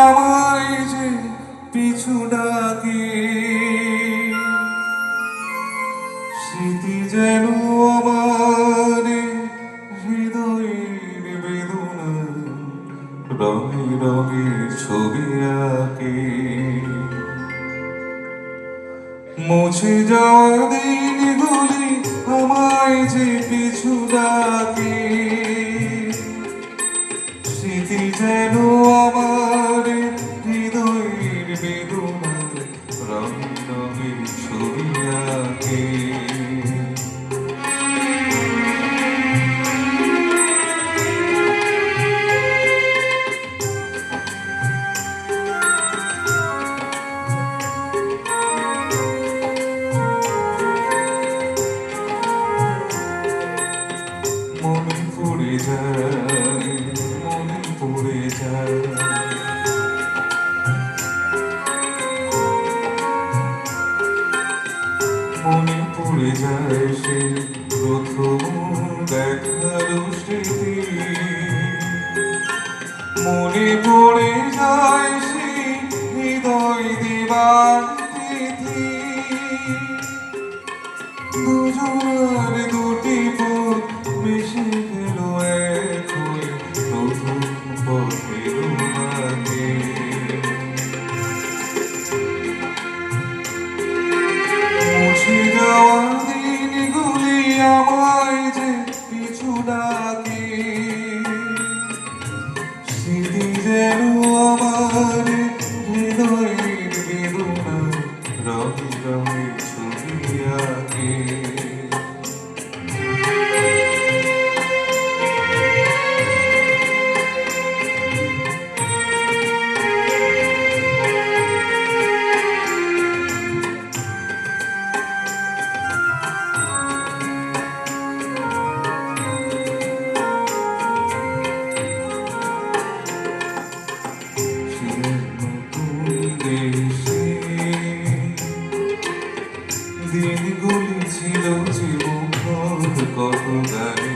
আমায় যে পিছু ডাকে, স্মৃতি যেন আমার হৃদয়ের বেদনা রঙে রঙে ছবি আঁকে। মুছে যাওয়া দিনগুলি আমায় যে পিছু ডাকে, স্মৃতি যেন আমার হৃদয়ের বেদনা রঙে রঙে ছবি আঁকে। মনে পড়ে যায়, মনে পড়ে যায়, মনে পড়ে যায় সে প্রথম দেখার স্মৃতি। মনে পড়ে যায় সে হৃদয় দেবার তিথি। দুজনার দুটি পথ মিশে গেল এক হয়ে প্রথম পথের মাঝে। মুছে যাওয়া দিনগুলি আমায় যে পিছু ডাকে, স্মৃতি যেন আমার হৃদয়ের বেদনা রঙে রঙে ছবি আঁকে। দিনগুলি ছিল জীবন কত গানে,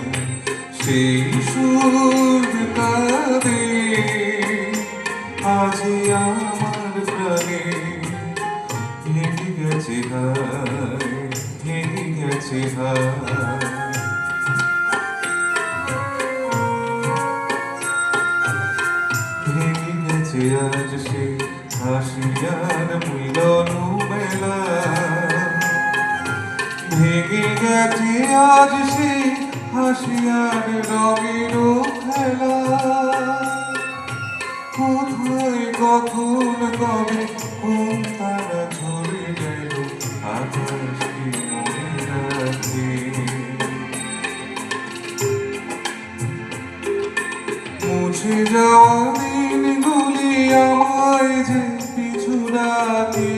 সেই সুর কাঁদে আজই আমার প্রাণে। ভেঙে গেছে হায়, ভেঙে গেছে হায়, ভেঙে গেছে আজ সে হাসি আর মিলন মেলা। ভেঙে গেছে আজ সে হাসি আর রঙের খেলা। কোথায় কখন কবে কোন তারা ঝরে গেল আকাশ কি মনে রাখে। মুছে যাওয়া দিনগুলি আমায় যে পিছু ডাকে,